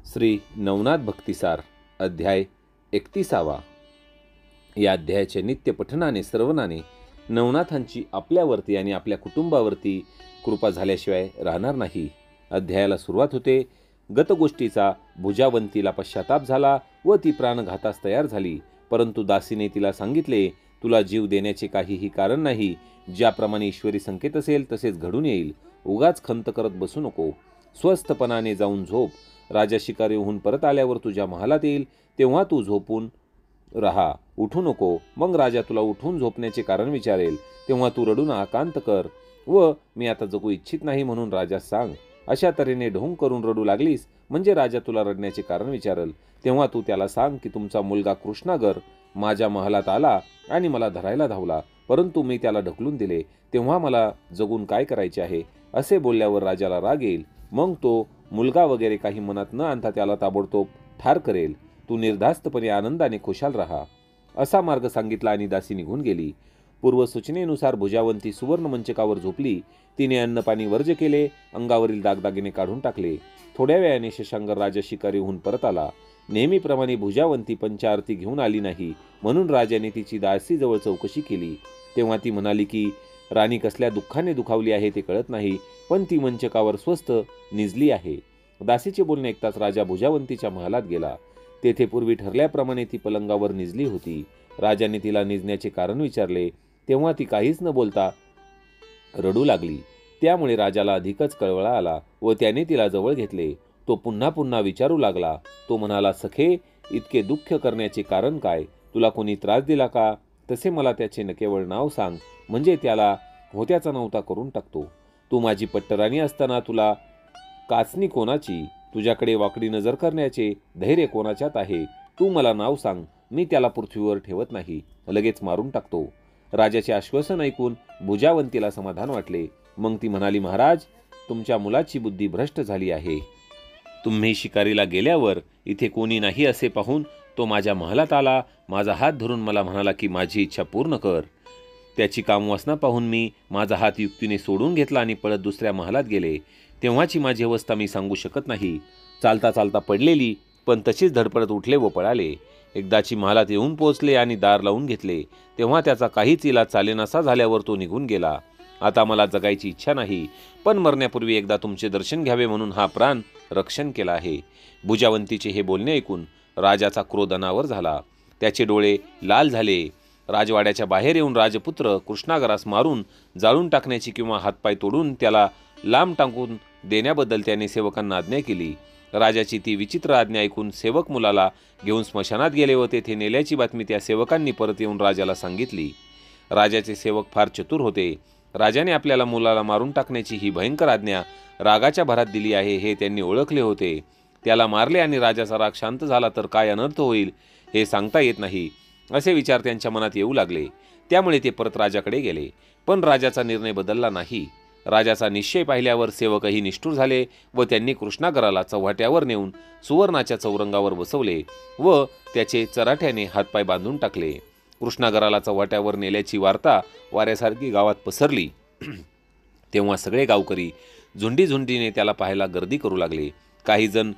श्री नवनाथ भक्तिसार अध्याय 31. या अध्यायाच्या नित्य पठनाने श्रवणाने नवनाथांची आपल्यावरती आणि आपल्या कुटुंबावरती कृपा झाल्याशिवाय राहणार नाही. अध्यायाला सुरुवात होते. गतगोष्टीचा भुजावंतीला पश्चाताप झाला व ती प्राणघातास तयार झाली. परंतु दासीने तिला सांगितले, तुला जीव देण्याचे काहीही कारण नाही. ज्याप्रमाणे ईश्वरी संकेत असेल तसेच घडून येईल. उगाच खंत करत बसू नको. स्वस्थपणाने जाऊन झोप. राजा शिकारी होऊन परत आल्यावर तुझ्या महालात येईल, तेव्हा तू झोपून राहा, उठू नको. मग राजा तुला उठून झोपण्याचे कारण विचारेल, तेव्हा तू रडून आकांत कर व मी आता जगू इच्छित नाही म्हणून राजास सांग. अशा तऱ्हेने ढोंग करून रडू लागलीस म्हणजे राजा तुला रडण्याचे कारण विचारेल, तेव्हा तू त्याला सांग की तुमचा मुलगा कृष्णागर माझ्या महालात आला आणि मला धरायला धावला, परंतु मी त्याला ढकलून दिले, तेव्हा मला जगून काय करायचे आहे. असे बोलल्यावर राजाला राग येईल. मग तो मुलगा वगैरे काही मनात न आणता त्याला ताबडतोब ठार करेल. तू निर्धास्तपणे आनंदाने खुशाल राहा. असा मार्ग सांगितला आणि दासी निघून गेली. पूर्वसूचनेनुसार भुजावंती सुवर्ण मंचकावर झोपली. तिने अन्नपाणी वर्ज केले, अंगावरील दागदागिने काढून टाकले. थोड्या वेळाने शशांकर राजा शिकारी होऊन परत आला. नेहमीप्रमाणे भुजावंती पंचारती घेऊन आली नाही म्हणून राजाने तिची दासीजवळ चौकशी केली. तेव्हा ती म्हणाली की राणी कसल्या दुःखाने दुखावली आहे ते कळत नाही, पण ती मंचकावर स्वस्थ निजली आहे. दासीचे बोलणे ऐकताच राजा भुजावंतीच्या महालात गेला. तेथे पूर्वी ठरल्याप्रमाणे ती पलंगावर निजली होती. राजाने तिला निजण्याचे कारण विचारले, तेव्हा ती काहीच न बोलता रडू लागली. त्यामुळे राजाला अधिकच कळवळा आला व त्याने तिला जवळ घेतले. तो पुन्हा पुन्हा विचारू लागला. तो म्हणाला, सखे, इतके दुःख करण्याचे कारण काय? तुला कोणी त्रास दिला का? तसे मला त्याचे न केवळ नाव सांग, म्हणजे त्याला होत्याचा नव्हता करून टाकतो. तू माझी पट्टराणी असताना तुला काचणी कोणाची? तुझ्याकडे वाकडी नजर करण्याचे धैर्य कोणाच्यात आहे? तू मला नाव सांग, मी त्याला पृथ्वीवर ठेवत नाही, लगेच मारून टाकतो. राजाचे आश्वासन ऐकून भुजावंतीला समाधान वाटले. मग ती म्हणाली, महाराज, तुमच्या मुलाची बुद्धी भ्रष्ट झाली आहे. तुम्ही शिकारीला गेल्यावर इथे कोणी नाही असे पाहून तो माझ्या महालात आला. माझा हात धरून मला म्हणाला की माझी इच्छा पूर्ण कर. त्याची कामवासना पाहून मी माझा हात युक्तीने सोडून घेतला आणि पळत दुसऱ्या महालात गेले. तेव्हाची माझी अवस्था मी सांगू शकत नाही. चालता चालता पडलेली, पण तशीच धडपडत उठले व पळाले. एकदाची महालात येऊन पोहोचले आणि दार लावून घेतले. तेव्हा त्याचा काहीच इलाज चालेनासा झाल्यावर तो निघून गेला. आता मला जगायची इच्छा नाही, पण मरण्यापूर्वी एकदा तुमचे दर्शन घ्यावे म्हणून हा प्राण रक्षण केला आहे. भुजावंतीचे हे बोलणे ऐकून राजाचा क्रोध अनावर झाला. त्याचे डोळे लाल झाले. राजवाड्याच्या बाहेर येऊन राजपुत्र कृष्णागरास मारून जाळून टाकण्याची किंवा हातपाय तोडून त्याला लांब टाकून देण्याबद्दल त्याने सेवकांना आज्ञा केली. राजाची ती विचित्र आज्ञा ऐकून सेवक मुलाला घेऊन स्मशानात गेले व तेथे नेल्याची बातमी त्या सेवकांनी परत येऊन राजाला सांगितली. राजाचे सेवक फार चतुर होते. राजाने आपल्याला मुलाला मारून टाकण्याची ही भयंकर आज्ञा रागाच्या भरात दिली आहे हे त्यांनी ओळखले होते. त्याला मारले आणि राजाचा राग शांत झाला तर काय अनर्थ होईल हे सांगता येत नाही, असे विचार त्यांच्या मनात येऊ लागले. त्यामुळे ते परत राजाकडे गेले, पण राजाचा निर्णय बदलला नाही. राजाचा निश्चय पाहिल्यावर सेवकही निष्ठुर झाले व त्यांनी कृष्णागराला चव्हाट्यावर नेऊन सुवर्णाच्या चौरंगावर बसवले व त्याचे चराठ्याने हातपाय बांधून टाकले. कृष्णागराला चव्हाट्यावर नेल्याची वार्ता वाऱ्यासारखी गावात पसरली. तेव्हा सगळे गावकरी झुंडीने त्याला पाहायला गर्दी करू लागले. काही जण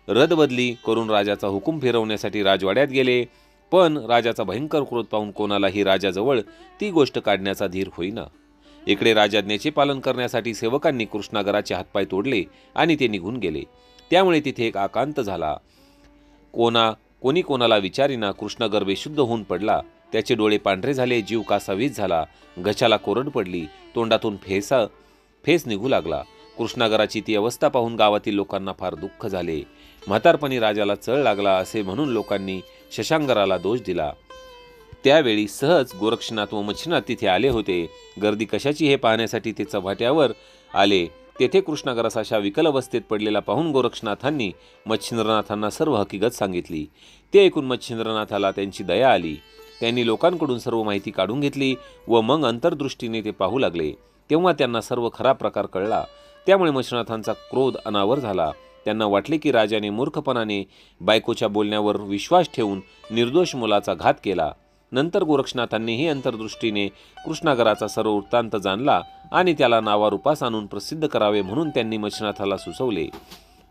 रदबदली करून राजाचा हुकूम फिरवण्यासाठी राजवाड्यात गेले, पण राजाचा भयंकर क्रोध पाहून कोणालाही राजाजवळ ती गोष्ट काढण्याचा धीर होईना. इकडे राजाज्ञेचे पालन करण्यासाठी सेवकांनी कृष्णागराचे हातपाय तोडले आणि ते निघून गेले. त्यामुळे तिथे एक आकांत झाला. कोणी कोणाला विचारीना कृष्णागर बेशुद्ध होऊन पडला. त्याचे डोळे पांढरे झाले, जीव कासावीस झाला, घशाला कोरड पडली, तोंडातून फेस निघू लागला. कृष्णागराची ती अवस्था पाहून गावातील लोकांना फार दुःख झाले. म्हातारपणी राजाला चळ लागला असे म्हणून लोकांनी शशांकराला दोष दिला. त्यावेळी सहज गोरक्षनाथ व मच्छिनाथ तिथे आले होते. गर्दी कशाची हे पाहण्यासाठी ते चव्हाट्यावर आले. तेथे कृष्णागरास अशा विकल अवस्थेत पडलेला पाहून गोरक्षनाथांनी मच्छिंद्रनाथांना सर्व हकीकत सांगितली. ते ऐकून मच्छिंद्रनाथाला त्यांची दया आली. त्यांनी लोकांकडून सर्व माहिती काढून घेतली व मग अंतर्दृष्टीने ते पाहू लागले. तेव्हा त्यांना सर्व खरा प्रकार कळला. त्यामुळे मच्छिंद्रनाथांचा क्रोध अनावर झाला. त्यांना वाटले की राजाने मूर्खपणाने बायकोच्या बोलण्यावर विश्वास ठेवून निर्दोष मुलाचा घात केला. नंतर गोरक्षनाथांनीही अंतर्दृष्टीने कृष्णागराचा सर्व वृत्तांत जाणला आणि त्याला नावारूपास आणून प्रसिद्ध करावे म्हणून त्यांनी मच्छिंद्रनाथाला सुचवले.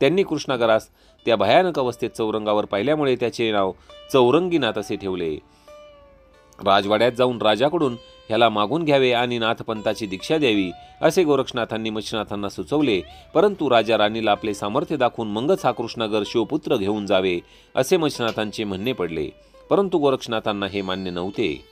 त्यांनी कृष्णागरास त्या भयानक अवस्थेत चौरंगावर पाहिल्यामुळे त्याचे नाव चौरंगीनाथ असे ठेवले. राजवाड्यात जाऊन राजाकडून ह्याला मागून घ्यावे आणि नाथपंथाची दीक्षा द्यावी असे गोरक्षनाथांनी मच्छिनाथांना सुचवले. परंतु राजा राणीला आपले सामर्थ्य दाखवून मगच हा कृष्णागर शिवपुत्र घेऊन जावे असे मच्छिनाथांचे म्हणणे पडले. परंतु गोरक्षनाथांना हे मान्य नव्हते.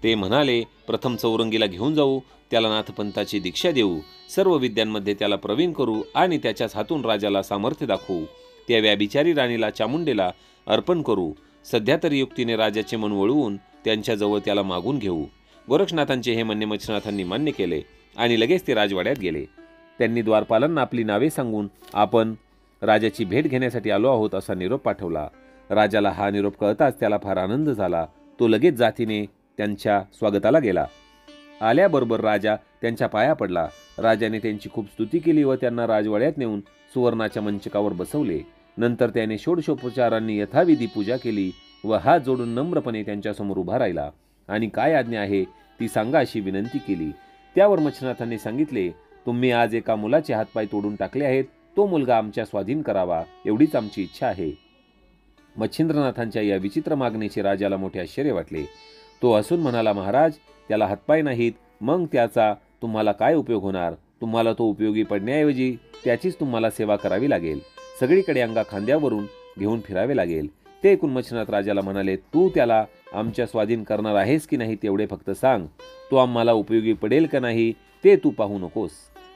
ते म्हणाले, प्रथम चौरंगीला घेऊन जाऊ, त्याला नाथपंथाची दीक्षा देऊ, सर्व विद्यांमध्ये त्याला प्रवीण करू आणि त्याच्याच हातून राजाला सामर्थ्य दाखवू. त्या व्याभिचारी राणीला चामुंडेला अर्पण करू. सध्या तरी युक्तीने राजाचे मन वळवून त्यांच्याजवळ त्याला मागून घेऊ. गोरक्षनाथांचे हे म्हणणे मच्छिनाथांनी मान्य केले आणि लगेच ते राजवाड्यात गेले. त्यांनी द्वारपालांना आपली नावे सांगून आपण राजाची भेट घेण्यासाठी आलो आहोत असा निरोप पाठवला. राजाला हा निरोप कळताच त्याला फार आनंद झाला. तो लगेच जातीने त्यांच्या स्वागताला गेला. आल्याबरोबर राजा त्यांच्या पाया पडला. राजाने त्यांची खूप स्तुती केली व त्यांना राजवाड्यात नेऊन सुवर्णाच्या मंचकावर बसवले. नंतर त्याने षोडशोपचारांनी यथाविधी पूजा केली व हात जोडून नम्रपणे त्यांच्यासमोर उभा राहिला आणि काय आज्ञा आहे ती सांगा अशी विनंती केली. त्यावर मच्छिनाथांनी सांगितले, तुम्ही आज एका मुलाचे हातपाय तोडून टाकले आहेत, तो मुलगा आमच्या स्वाधीन करावा एवढीच आमची इच्छा आहे. मच्छिंद्रनाथांच्या या विचित्र मागणीचे राजाला मोठे आश्चर्य वाटले. तो हसून म्हणाला, महाराज, त्याला हातपाय नाहीत, मग त्याचा तुम्हाला काय उपयोग होणार? तुम्हाला तो उपयोगी पडण्याऐवजी त्याचीच तुम्हाला सेवा करावी लागेल. सगळीकडे अंगा खांद्यावरून घेऊन फिरावे लागेल. ते ऐकून मच्छिनाथ राजाला म्हणाले, तू त्याला आमच्या स्वाधीन करणार आहेस की नाही तेवढे फक्त सांग. तो आम्हाला उपयोगी पडेल का नाही ते तू पाहू नकोस.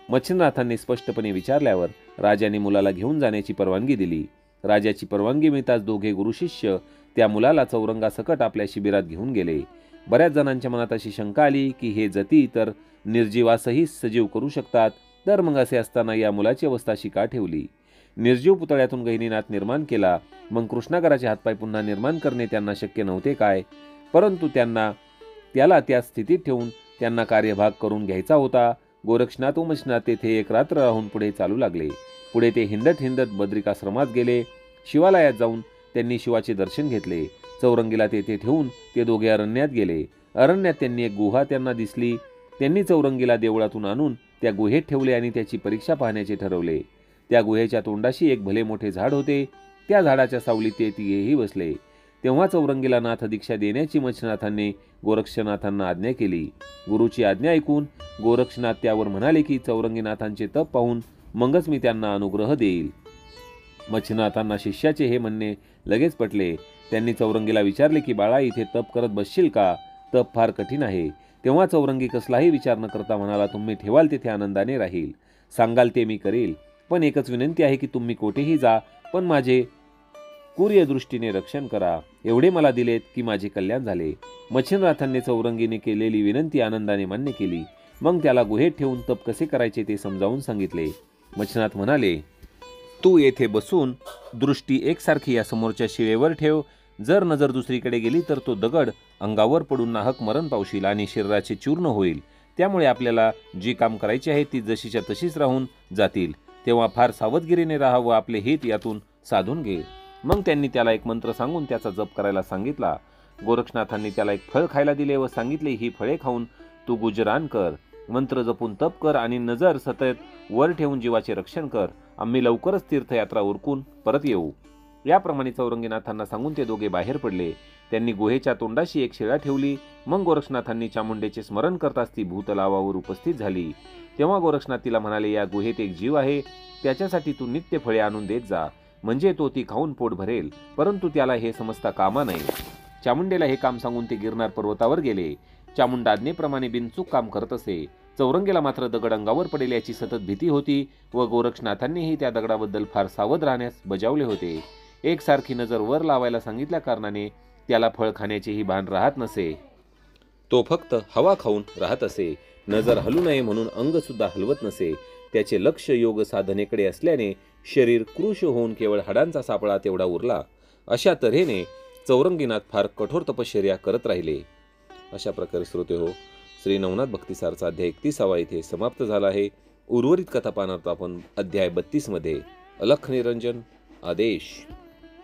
मच्छिंद्रनाथांनी स्पष्टपणे विचारल्यावर राजाने मुलाला घेऊन जाण्याची परवानगी दिली. राजाची परवानगी मिळताच दोघे गुरुशिष्य त्या मुलाला चौरंगासकट आपल्या शिबिरात घेऊन गेले. बऱ्याच जणांच्या मनात अशी शंका आली की हे जती तर निर्जीवासही सजीव करू शकतात, तर मग असे असताना या मुलाची अवस्था अशी का ठेवली? निर्जीव पुतळ्यातून गहिनीनाथ निर्माण केला, मग कृष्णागराचे हातपाय पुन्हा निर्माण करणे त्यांना शक्य नव्हते काय? परंतु त्याला त्या स्थितीत ठेवून त्यांना कार्यभाग करून घ्यायचा होता. गोरक्षनाथ व मच्छिनाथ तेथे एक रात्र राहून पुढे चालू लागले. पुढे ते हिंडत हिंडत बद्रिकाश्रमात गेले. शिवालयात जाऊन त्यांनी शिवाचे दर्शन घेतले. चौरंगीला तेथे ठेवून ते दोघे अरण्यात गेले. अरण्यात त्यांनी एक गुहा त्यांना दिसली. त्यांनी चौरंगीला देवळातून आणून त्या गुहेत ठेवले आणि त्याची परीक्षा पाहण्याचे ठरवले. त्या गुहेच्या तोंडाशी एक भले मोठे झाड होते. त्या झाडाच्या सावलीत ते तिघेही बसले. तेव्हा चौरंगीला नाथ दीक्षा देण्याची मच्छिनाथांनी गोरक्षनाथांना आज्ञा केली. गुरुची आज्ञा ऐकून गोरक्षनाथ त्यावर म्हणाले की चौरंगीनाथांचे तप पाहून मगच मी त्यांना अनुग्रह देईल. मच्छिनाथांना शिष्याचे हे म्हणणे लगेच पटले. त्यांनी चौरंगीला विचारले की बाळा, इथे तप करत बसशील का? तप फार कठीण आहे. तेव्हा चौरंगी कसलाही विचार न करता म्हणाला, तुम्ही ठेवाल तिथे आनंदाने राहील. सांगाल ते मी करेल, पण एकच विनंती आहे की तुम्ही कोठेही जा, पण माझे कुर्यदृष्टीने रक्षण करा. एवढे मला दिलेत की माझे कल्याण झाले. मच्छिंद्रनाथांनी चौरंगीने केलेली विनंती आनंदाने मान्य केली. मग त्याला गुहेत ठेवून तप कसे करायचे ते समजावून सांगितले. मच्छिनाथ म्हणाले, तू येथे बसून दृष्टी एकसारखी या समोरच्या शिळेवर ठेव. जर नजर दुसरीकडे गेली तर तो दगड अंगावर पडून नाहक मरण पावशील आणि शरीराचे चूर्ण होईल. त्यामुळे आपल्याला जी काम करायची आहे ती जशीच्या तशीच राहून जातील. तेव्हा फार सावधगिरीने राहा व आपले हित यातून साधून घे. मग त्यांनी त्याला एक मंत्र सांगून त्याचा जप करायला सांगितला. गोरक्षनाथांनी त्याला एक फळ खायला दिले व सांगितले, ही फळे खाऊन तू गुजरान कर, मंत्र जपून तप कर आणि नजर सतत वर ठेवून जीवाचे रक्षण कर. आम्ही लवकरच तीर्थयात्रा उरकून परत येऊ. याप्रमाणे चौरंगीनाथांना सांगून ते दोघे बाहेर पडले. त्यांनी गुहेच्या तोंडाशी एक शिळा ठेवली. मग गोरक्षनाथांनी चामुंडेचे स्मरण करताच ती भूतलावावर उपस्थित झाली. तेव्हा गोरक्षनाथ तिला म्हणाले, या गुहेत एक जीव आहे, त्याच्यासाठी तू नित्य फळे आणून देत जा, म्हणजे तो ती खाऊन पोट भरेल. परंतु त्याला हे समजता कामा नये. चामुंडेला हे काम सांगून ते गिरनार पर्वतावर गेले. चामुंडा आज्ञेप्रमाणे बिनचूक काम करत असे. चौरंगीला मात्र दगड अंगावर पडेल याची सतत भीती होती व गोरक्षनाथांनीही त्या दगडाबद्दल फार सावध राहण्यास बजावले होते. एकसारखी नजर वर लावायला सांगितल्या कारणाने त्याला फळ खाण्याचेही भान राहत नसे. तो फक्त हवा खाऊन राहत असे. नजर हलू नये म्हणून अंग सुद्धा हलवत नसे. त्याचे लक्ष योग साधनेकडे असल्याने शरीर कृश होऊन केवळ हाडांचा सापळा तेवढा उरला. अशा तऱ्हेने चौरंगीनाथ फार कठोर तपश्चर्या करत राहिले. अशा प्रकारे श्रोते हो, श्री नवनाथ भक्तिसारचा अध्याय 31 इथे समाप्त झाला आहे. उर्वरित कथा पाहणार आपण अध्याय 32 मध्ये. अलख निरंजन आदेश.